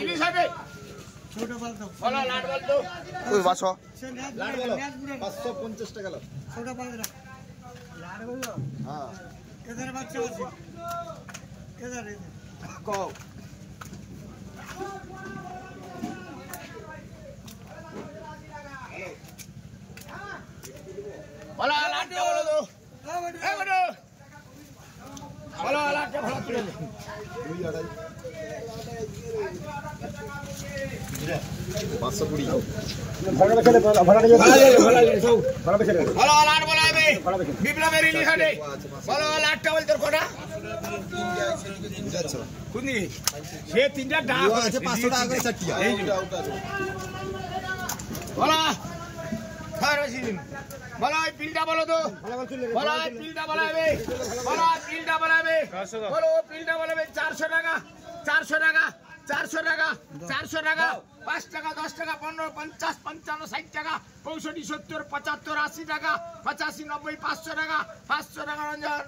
ইলিশ হাটে ছোট বল তো বলো লাট বল তো ওই বাছো লাট বলো 550 টাকা লাট ছোট বল লাট বলো হ্যাঁ এদের বাচ্চা আছে এদের কও বলো লাট বলো তো এ বলো বলো লাট ভালো তুলে দে 520 ভাড়া বেচে ভাড়া বেচে বলো লাট বলাবে বিপ্লবের ইলিশ হাটে বলো লাটটা বল তোর কোটা কোনি সে তিনটা ডাক আছে 500 টাকা করে চারটিয়া এই বলো খারসিন বলো এই পিলটা বলো তো বলো এই পিলটা বলাবে বলো পিলটা বলাবে বলো পিলটা বলাবে 400 টাকা 400 টাকা 400 টাকা 400 টাকা 5 টাকা 10 টাকা 15 50 55 60 টাকা 65 70 75 80 টাকা 85 90 500 টাকা 500 টাকা রঞ্জন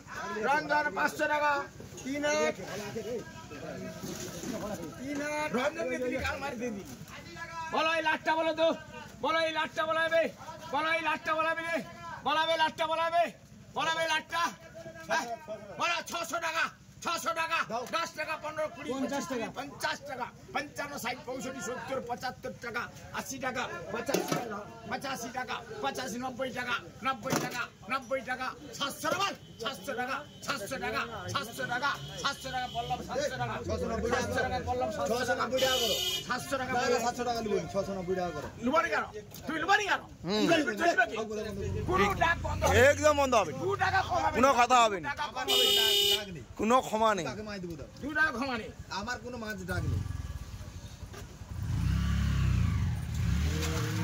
রঞ্জন 500 টাকা 3 রঞ্জন কে তুই কাল মার দেবি বলো এই লাটটা বলো তো বলো এই লাটটা বলাবে বলো এই লাটটা বলাবে রে বলাবে লাটটা বলাবে বলাবে লাটটা বলো 600 টাকা 600 টাকা 10 টাকা 15 20 50 টাকা 50 টাকা 55 60 65 70 75 টাকা 80 টাকা 85 টাকা 85 90 টাকা 90 টাকা 90 টাকা 700 টাকা 700 টাকা 700 টাকা 700 টাকা 700 টাকা বললাম 700 টাকা 700 টাকা বললাম 690 টাকা করো 700 টাকা 700 টাকা লিবো 690 টাকা করো লুবানি কেন তুই লুবানি কেন একদম বন্ধ হবে 2 টাকা কম হবে কোনো কথা হবে না কোনো ক্ষমা নেই 2 টাকা ক্ষমা নেই আমার কোনো মাছ ডাক নেই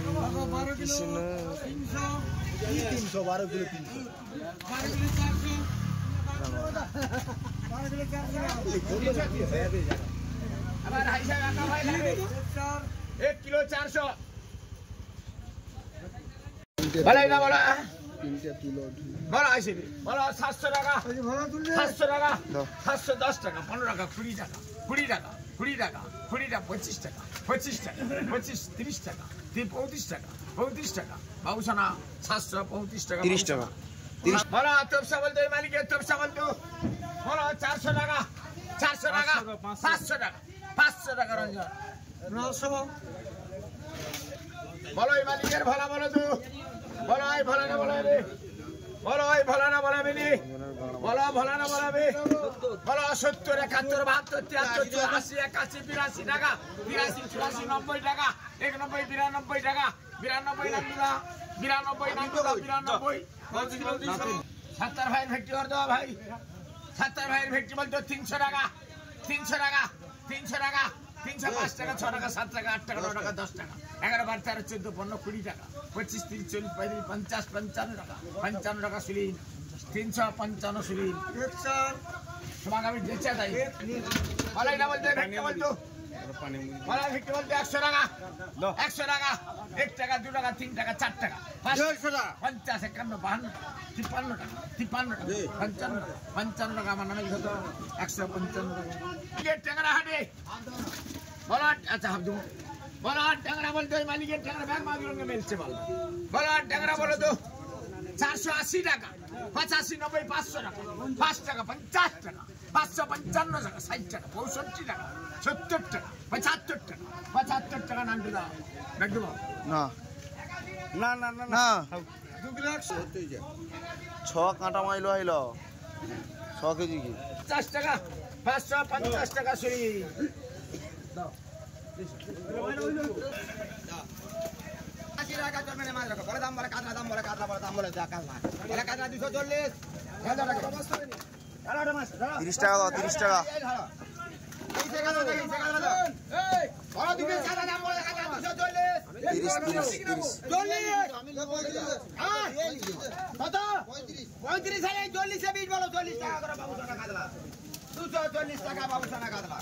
12 কিলো 300 12 কিলো 300 12 কিলো 400 আবার হাইসা কাকা ভাই লাগে 1 কিলো 400 বলাই না বলা বলা আইছে বলা 700 টাকা 700 টাকা 710 টাকা 15 টাকা 20 টাকা 20 টাকা 20 টাকা 20 টাকা 25 টাকা 25 টাকা 25 30 টাকা 35 টাকা 35 টাকা বাবুসানা 735 টাকা 30 টাকা বলা তবসা বলতে মালিকের তবসা বলতো বলা 400 টাকা 400 টাকা 500 টাকা 500 টাকা রঞ্জন 900 বলো এই মালিকের ভালা বলো তো বলো এই ভালা না বলাবে বলো এই ভালা না বলাবে নি বলো ভালা না বলাবে বলো 70 71 72 73 84 81 82 টাকা 82 84 90 টাকা 91 92 টাকা 92 নামদা 92 নামদা 92 70 ভাই ভেট্টি করে দাও ভাই 70 ভাইয়ের ভেট্টি বলতো 300 টাকা 300 টাকা 300 টাকা 305 টাকা 6 টাকা 7 টাকা 8 টাকা 9 টাকা 10 টাকা 11 12 13 14 15 20 টাকা 25 30 40 35 50 55 টাকা 55 টাকা সিলিন 355 সিলিন তোমাকে আমি দেখতে চাই বলাই না বলতে ভেট্টি বলতো বলাই ভেটটি বলতে 100 টাকা 100 টাকা 1 টাকা 2 টাকা 3 টাকা 4 টাকা 500 টাকা 50 51 52 53 টাকা 53 টাকা 55 টাকা আমার নামে হতো 155 টাকা টিকিট টাকা হাটে বলা আচ্ছা হাবদু বলা টাকা বলতো মালিকের টাকা ব্যাগ মাগুরঙ্গে মেলছে বলা টাকা বলো তো 480 টাকা 85 90 500 টাকা 5 টাকা 50 টাকা 555 টাকা 60 টাকা 65 টাকা 70 টাকা 75 টাকা 75 টাকা নান্টু দাও দেখো না না না না না 2 কিলো 100 6 কাঁটা মাইলো আইলো 6 কেজি কি 50 টাকা 550 টাকা সরি দাও টাকা তোর মানে মাছ রাখো বড় দাম বলে কাঁচা দাম বলে কাঁচা বড় দাম বলে কাঁচা মাছ বলে কাঁচা 240 30 টাকা দাও 30 টাকা এই টাকা দাও এই টাকা দাও এই বড় দিকে কাঁচা দাম বলে কাঁচা 240 40 আমি লোক বলি হ্যাঁ কত 35 আরে 40 এ 20 বলো 40 টাকা করে বাবু সোনা কাঁদলা 240 টাকা বাবু সোনা কাঁদলা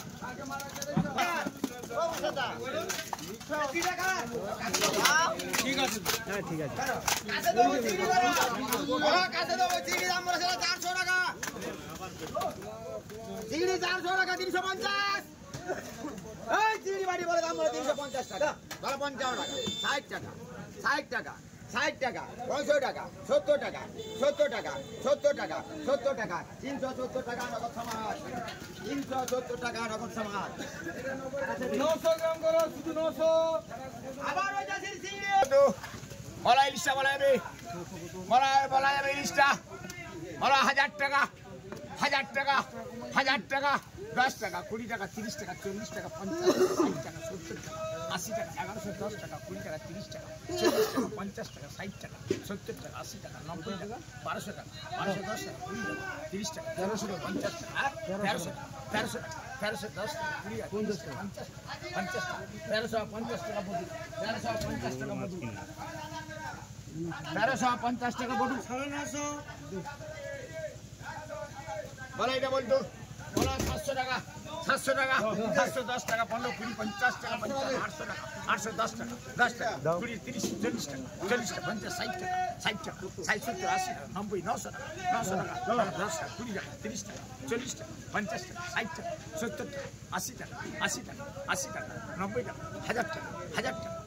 ঠিক আছে হ্যাঁ ঠিক আছে কাছে দেবো চিনি করো কাছে দেবো চিনি দাম বলে 400 টাকা চিনি 400 টাকা 350 এই 50 টাকা বলো 55 টাকা 60 টাকা 60 টাকা 60 টাকা 65 টাকা 70 টাকা 70 টাকা 70 টাকা 70 টাকা 370 টাকা নগদ সমাজ 370 টাকা নগদ সমাজ 900 গ্রাম করো শুধু 900 আবার ওই জাসির চিংড়ি বলা ইলিশটা বলা যাবে বলা যাবে ইলিশটা বলা 1000 টাকা 1000 টাকা 1000 টাকা 10 টাকা 20 টাকা 30 টাকা 40 টাকা 50 টাকা 60 টাকা 70 টাকা 80 টাকা 1110 টাকা 20 টাকা 30 টাকা 40 টাকা 50 টাকা 60 টাকা 70 টাকা 80 টাকা 90 টাকা 1200 টাকা 1210 টাকা 20 টাকা 30 টাকা 1300 টাকা 50 টাকা 1300 টাকা 1300 টাকা 1310 টাকা 20 টাকা 50 টাকা 50 টাকা 1350 টাকা বডি 1350 টাকা বডি 1350 টাকা বডি 950 বলা এটা বলতো বলা 700 টাকা 700 টাকা 710 টাকা 15 20 50 টাকা 800 টাকা 810 টাকা 10 টাকা 20 30 40 টাকা 40 টাকা 50 60 টাকা 60 টাকা 60 টাকা 80 টাকা 90 900 টাকা 900 টাকা 10 টাকা 20 টাকা 30 টাকা 40 টাকা 50 টাকা 60 টাকা 70 টাকা 80 টাকা 80 টাকা 80 টাকা 90 টাকা 1000 টাকা 1000 টাকা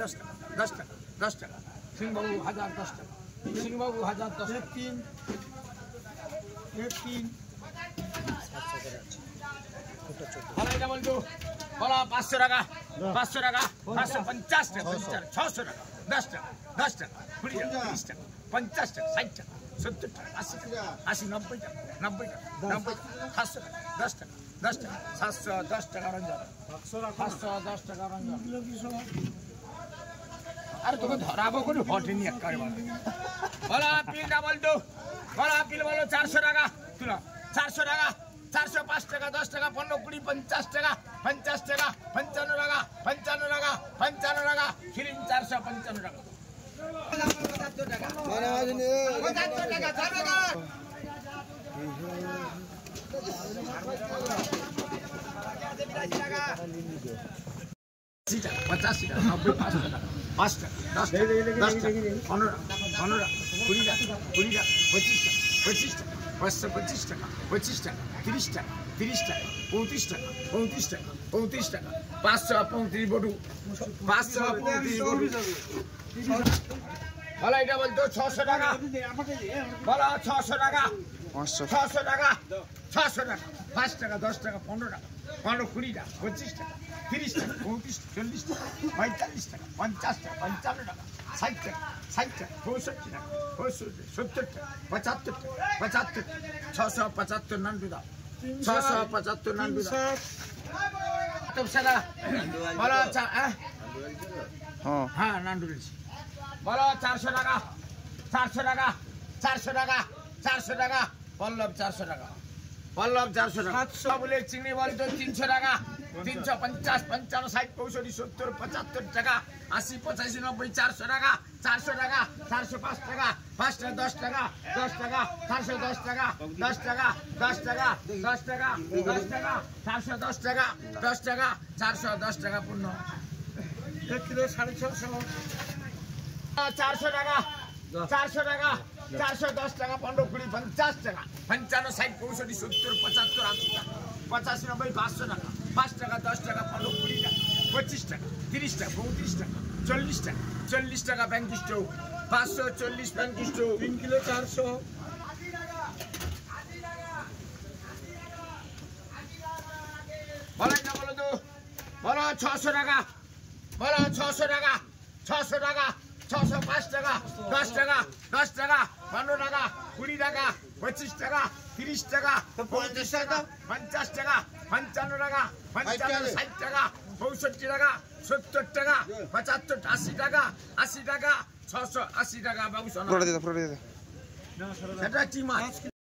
10 টাকা 10 টাকা 10 টাকা সিংবাবু 1010 টাকা সিংবাবু 1010 3 বলা এটা বলতো বলা 500 টাকা 500 টাকা 550 টাকা 600 টাকা 10 টাকা 10 টাকা 20 টাকা 30 টাকা 50 টাকা 60 টাকা 70 টাকা 80 টাকা 80 90 টাকা 90 টাকা 90 টাকা 700 টাকা 10 টাকা 10 টাকা 710 টাকা রঞ্জন 710 টাকা রঞ্জন আরে তোকে ধরাবো করে হটেনি একবারে বলা পিলটা বলতো বলা পিল বলো 400 টাকা তুলো 400 টাকা 405 টাকা 10 টাকা 15 20 50 টাকা 50 টাকা 55 টাকা 55 টাকা 55 টাকা খিলিং 455 টাকা 75 টাকা 75 টাকা ছাড়বে না 85 টাকা 90 5 টাকা 5 টাকা 10 টাকা 15 টাকা 20 টাকা 25 টাকা 525 টাকা 25 টাকা 30 টাকা 30 টাকা 35 টাকা 35 টাকা 535 বটু 535 বটু বলা এটা বলতো 600 টাকা বলা 600 টাকা 600 টাকা 600 টাকা 5 টাকা 10 টাকা 15 টাকা 15 20 টাকা 25 টাকা 30 টাকা 35 40 টাকা 45 টাকা 50 টাকা 55 টাকা 60 টাকা 60 টাকা 65 টাকা 70 টাকা 75 টাকা 675 নান্টু দাও 675 নান্টু দাও তব সাদা বলো হ্যাঁ নান্টু দিচ্ছি বলো 400 টাকা 400 টাকা 400 টাকা 400 টাকা পল্লব 400 টাকা পল্লব 400 টাকা 700 বলে চিংড়ি বলতো 300 টাকা 350 55 60 65 70 75 টাকা 80 85 90 400 টাকা 400 টাকা 405 টাকা 5 টাকা 10 টাকা 10 টাকা 410 টাকা 10 টাকা 10 টাকা 10 টাকা 10 টাকা 410 টাকা 10 টাকা 410 টাকা পূর্ণ 1 কিলো 650 400 টাকা 400 টাকা 410 টাকা 15 20 50 টাকা 55 60 65 70 75 80 টাকা 85 90 500 টাকা 5 টাকা 10 টাকা 15 20 টাকা 25 টাকা 30 টাকা 35 টাকা 40 টাকা 40 টাকা bank stove 540 bank stove 3 kilo 400 বলো না বলো তো বলো 600 টাকা বলো 600 টাকা 600 টাকা 605 টাকা 10 টাকা 10 টাকা 15 টাকা 20 টাকা 25 টাকা 30 টাকা 35 টাকা 50 টাকা 55 টাকা 55 60 টাকা 65 টাকা 70 টাকা 75 80 টাকা 80 টাকা 680 টাকা বাবু সোনা পুরো দিয়ে দাও সেটা কি মাছ